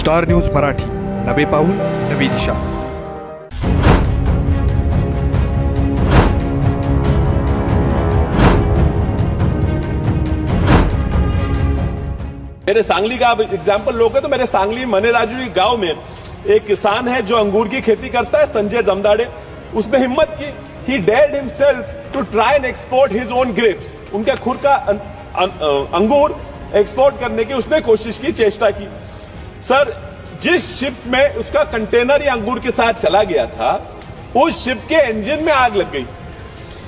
Star news Marathi, नवे पाऊल नवी दिशा। मेरे सांगली का एग्जाम्पल लोगे तो मेरे सांगली मनेराजू गांव में एक किसान है जो अंगूर की खेती करता है, संजय जमदाड़े। उसने हिम्मत की, he dared himself to try and export his own grapes। उनके खुद का अंगूर एक्सपोर्ट करने की उसने कोशिश की, चेष्टा की। सर, जिस शिप में उसका कंटेनर या अंगूर के साथ चला गया था, उस शिप के इंजन में आग लग गई।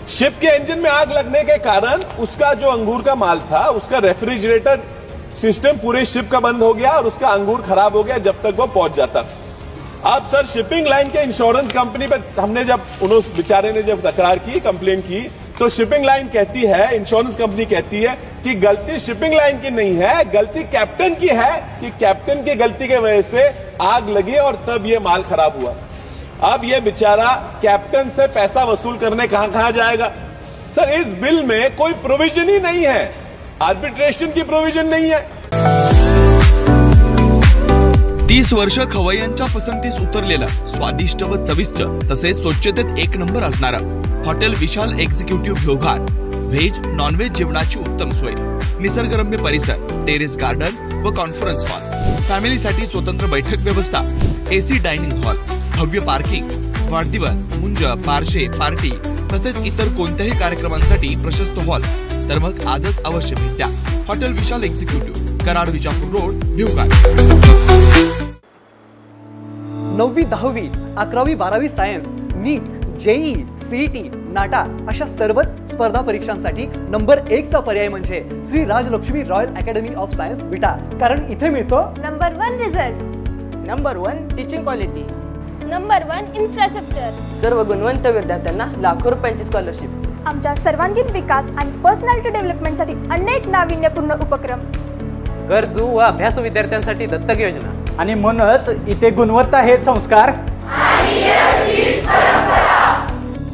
शिप के इंजन में आग लगने के कारण उसका जो अंगूर का माल था, उसका रेफ्रिजरेटर सिस्टम पूरे शिप का बंद हो गया और उसका अंगूर खराब हो गया जब तक वो पहुंच जाता। अब सर, शिपिंग लाइन के इंश्योरेंस कंपनी पे हमने जब उन्होंने बेचारे ने जब तकरार की, कंप्लेंट की, तो शिपिंग लाइन कहती है, इंश्योरेंस कंपनी कहती है कि गलती शिपिंग लाइन की नहीं है, गलती कैप्टन की है, कि कैप्टन की गलती की वजह से आग लगी और तब ये माल खराब हुआ। अब ये बेचारा कैप्टन से पैसा वसूल करने कहां जाएगा? सर, इस बिल में कोई प्रोविजन ही नहीं है, आर्बिट्रेशन की प्रोविजन नहीं है। 30 वर्ष खवय्यांच्या पसंतीस उतरलेलं स्वादिष्ट व चविष्ट तसेच स्वच्छतेत एक नंबर असणारं hotel Vishal executive भोघार veg non veg जेवणाची उत्तम सोय, निसर्गरम्य परिसर, टेरेस गार्डन व कॉन्फरन्स हॉल, फॅमिलीसाठी स्वतंत्र बैठक व्यवस्था, एसी डायनिंग हॉल, भव्य पार्किंग, वाढदिवस, मुंज, बारशे, पार्टी तसेच इतर कोणत्याही कार्यक्रमांसाठी प्रशस्त हॉल। तर मग आजच अवश्य भेट द्या hotel Vishal executive, Karad Vijapur road, Bhivgaon. 9वी 10वी 11वी 12वी science, NEET, JEE, CET, NATA अशा सर्वच स्पर्धा परीक्षांसाठी नंबर 1 चा पर्याय म्हणजे Shri Rajlakshmi royal academy of science Vita. कारण इथे मिळतो number 1 result, number 1 teaching quality, number 1 infrastructure, सर्व गुणवंत विद्यार्थ्यांना लाखो रुपयांची स्कॉलरशिप, आमच्या सर्वांगीण विकास आणि पर्सनॅलिटी डेव्हलपमेंटसाठी अनेक नाविन्यपूर्ण उपक्रम, गरजू व अभ्यासू विद्यार्थ्यांसाठी दत्तक योजना आणि म्हणूनच इथे गुणवत्ता हे संस्कार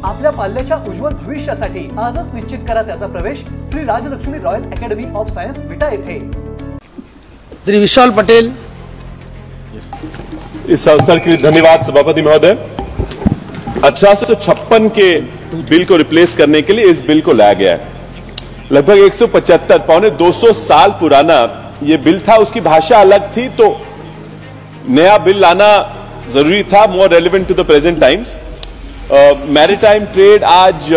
आपल्या पाल्याच्या उज्ज्वल भविष्यासाठी आजच निश्चित करा त्याचा प्रवेश Shri Rajlakshmi royal academy of science Vita येथे। श्री विशाल पटेल। इस अवसर के लिए धन्यवाद सभापति महोदय। 1856 के बिल को रिप्लेस करने के लिए इस बिल को लाया गया है। लगभग 175 पौने 200 साल पुराना ये बिल था। उसकी भाषा अलग थी, तो नया बिल लाना जरूरी था, more relevant to the present times. Maritime trade आज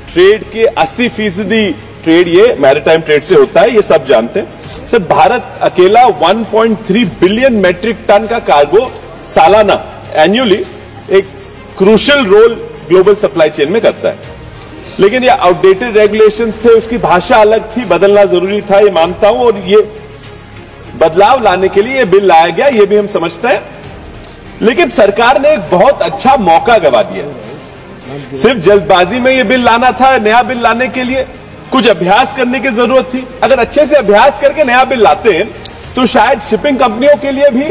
ट्रेड के 80% ट्रेड ये मैरीटाइम ट्रेड से होता है, ये सब जानते हैं। सर, भारत अकेला 1.3 बिलियन मेट्रिक टन का कार्गो सालाना एन्युअली एक crucial role global supply chain में करता है। लेकिन ये आउटडेटेड रेगुलेशंस थे, उसकी भाषा अलग थी, बदलना जरूरी था, ये मानता हूं, और ये बदलाव लाने के लिए ये बिल लाया गया, ये भी हम समझते हैं। लेकिन सरकार ने एक बहुत अच्छा मौका गवा दिया। सिर्फ जल्दबाजी में ये बिल लाना था, नया बिल लाने के लिए कुछ अभ्यास करने की जरूरत थी। अगर अच्छे से अभ्यास करके नया बिल लाते हैं तो शायद शिपिंग कंपनियों के लिए भी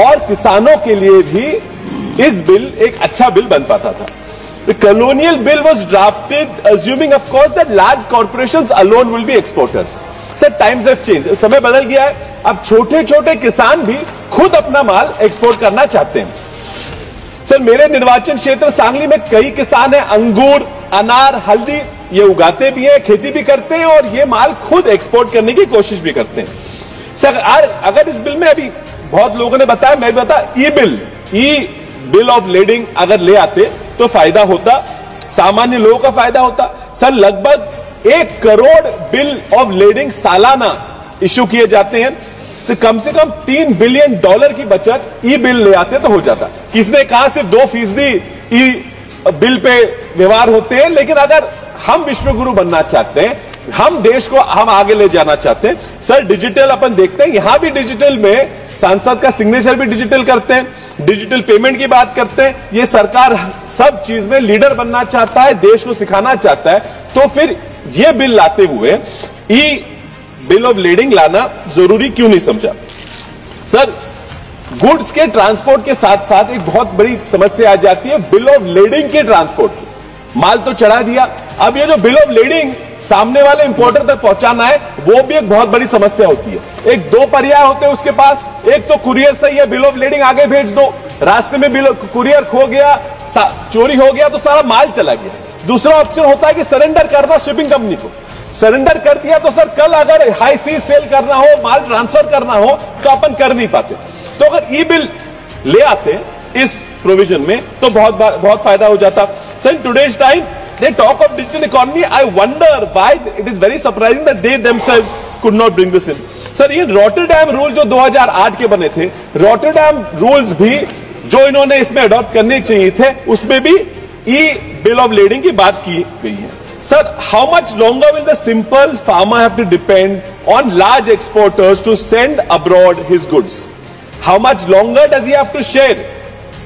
और किसानों के लिए भी इस बिल एक अच्छा बिल बन पाता था। The colonial bill was drafted assuming of course that large corporations alone will be exporters. Sir, times have changed. समय बदल गया है। अब छोटे छोटे किसान भी खुद अपना माल एक्सपोर्ट करना चाहते हैं। सर, मेरे निर्वाचन क्षेत्र सांगली में कई किसान हैं, अंगूर, अनार, हल्दी ये उगाते भी हैं, खेती भी करते हैं और ये माल खुद एक्सपोर्ट करने की कोशिश भी करते हैं। सर, अगर इस बिल में अभी बहुत लोगों ने बताया, मैं भी बता, ई बिल ऑफ लेडिंग अगर ले आते तो फायदा होता, सामान्य लोगों का फायदा होता। सर, लगभग 1 करोड़ बिल ऑफ लेडिंग सालाना इश्यू किए जाते हैं। से कम 3 बिलियन डॉलर की बचत ई बिल ले आते तो हो जाता। किसने कहा सिर्फ 2% ई बिल पे व्यवहार होते हैं, लेकिन अगर हम विश्वगुरु बनना चाहते हैं, हम देश को हम आगे ले जाना चाहते हैं, सर, डिजिटल अपन देखते हैं, यहां भी डिजिटल में सांसद का सिग्नेचर भी डिजिटल करते हैं, डिजिटल पेमेंट की बात करते हैं। ये सरकार सब चीज में लीडर बनना चाहता है, देश को सिखाना चाहता है, तो फिर ये बिल लाते हुए ई बिल ऑफ लेडिंग लाना जरूरी क्यों नहीं समझा? सर, गुड्स के ट्रांसपोर्ट के साथ साथ एक बहुत बड़ी समस्या आ जाती है बिल ऑफ लेडिंग के ट्रांसपोर्ट की। माल तो चढ़ा दिया, अब ये जो बिल ऑफ लेडिंग सामने वाले इंपोर्टर तक पहुंचाना है, वो भी एक बहुत बड़ी समस्या होती है। एक दो पर्याय होते हैं उसके पास, एक तो कुरियर सही है, बिल ऑफ लेडिंग आगे भेज दो, रास्ते में कुरियर खो गया, चोरी हो गया तो सारा माल चला गया। दूसरा ऑप्शन होता है कि सरेंडर करना शिपिंग कंपनी को। सरेंडर कर दिया तो सर कल अगर हाई सी सेल करना हो, माल ट्रांसफर करना हो तो अपन कर नहीं पाते। तो अगर ई बिल ले आते इस प्रोविजन में तो बहुत फायदा हो जाता। Sir in today's time they talk of digital economy, I wonder why it is very surprising that they themselves could not bring this in. Sir ये रॉटरडैम रूल जो 2008 के बने थे, रॉटरडैम रूल्स भी जो इन्होंने इसमें अडॉप्ट करने चाहिए थे, उसमें भी ई बिल ऑफ लेडिंग की बात की गई है। Sir how much longer will the simple farmer have to depend on large exporters to send abroad his goods? How much longer does he have to share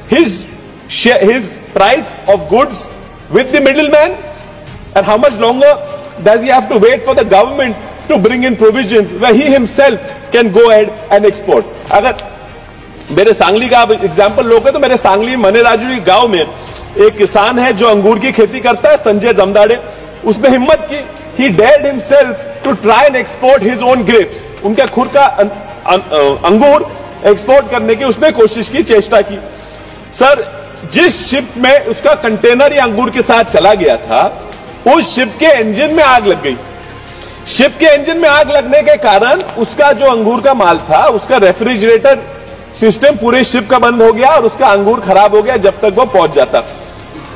his price of goods with the middleman, and how much longer does he have to wait for the government to bring in provisions where he himself can go ahead and export? अगर मेरे सांगली का example लोगे तो मेरे सांगली मनेराजुरी गांव में एक किसान है जो अंगूर की खेती करता है, संजय जमदाड़े। उसने हिम्मत की, he dared himself to try and export his own grapes, उनका खुद का अंगूर एक्सपोर्ट करने की उसने कोशिश की, चेष्टा की। सर जिस शिप में उसका कंटेनर या अंगूर के साथ चला गया था, उस शिप के इंजन में आग लग गई। शिप के इंजन में आग लगने के कारण उसका जो अंगूर का माल था, उसका रेफ्रिजरेटर सिस्टम पूरे शिप का बंद हो गया और उसका अंगूर खराब हो गया जब तक वो पहुंच जाता।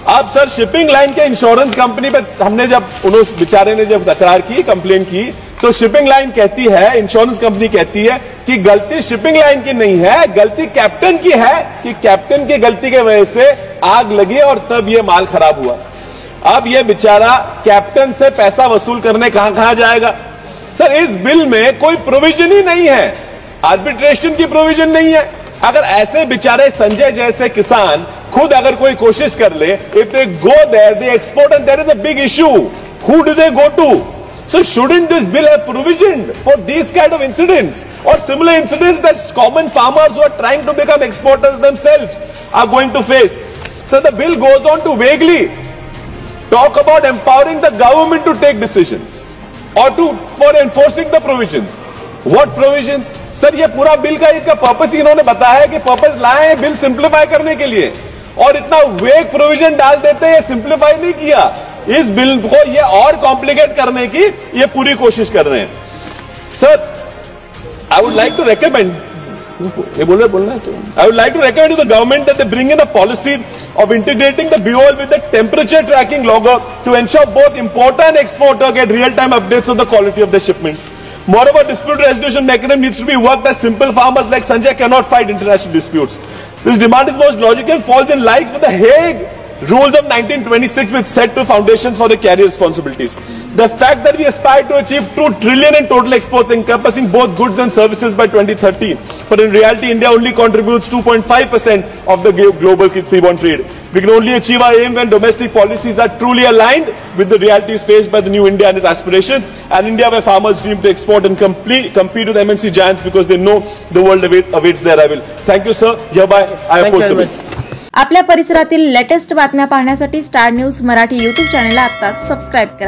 अब सर शिपिंग लाइन के इंश्योरेंस कंपनी पे हमने जब उस बेचारे ने जब तकरार की, कंप्लेन की, तो शिपिंग लाइन कहती है, इंश्योरेंस कंपनी कहती है कि गलती शिपिंग लाइन की नहीं है, गलती कैप्टन की है, कि कैप्टन की गलती की वजह से आग लगी और तब ये माल खराब हुआ। अब ये बेचारा कैप्टन से पैसा वसूल करने कहां जाएगा? सर इस बिल में कोई प्रोविजन ही नहीं है, आर्बिट्रेशन की प्रोविजन नहीं है। अगर ऐसे बेचारे संजय जैसे किसान खुद अगर कोई कोशिश कर ले, if they go there, they export and there is a big issue, who do they go to? So shouldn't this bill have provision for these kind of incidents or similar incidents that common farmers who are trying to become exporters themselves are going to face? So the bill goes on to vaguely talk about empowering the government to take decisions or for enforcing the provisions. What provisions? Sir ये पूरा bill का इनका purpose इन्होंने बताया कि purpose लाए हैं bill simplify करने के लिए, और इतना वेग प्रोविजन डाल देते हैं, सिंप्लीफाई नहीं किया। इस बिल को ये और कॉम्प्लिकेट करने की ये पूरी कोशिश कर रहे हैं। Sir I would like to recommend, ये बोलना है तो I would like to recommend to the government that they bring in a policy of integrating the BOL with the temperature tracking logger to ensure both importer and exporter get real-time updates on the quality of their shipments. Moreover, dispute resolution mechanism needs to be worked as simple farmers like Sanjay cannot fight international disputes. This demand is most logical, falls in line with the Hague Rules of 1926, which set the foundations for the carrier responsibilities. The fact that we aspire to achieve 2 trillion in total exports encompassing both goods and services by 2030, but in reality India only contributes 2.5% of the global seaborne trade. We can only achieve our aim when domestic policies are truly aligned with the realities faced by the new India and its aspirations, and India where farmers dream to export and compete with MNC giants because they know the world awaits their arrival. Thank you, sir. Hereby I oppose the bill. आपल्या परिसरातील latest बातम्या पाहण्यासाठी star news Marathi YouTube चॅनलला आता subscribe करा।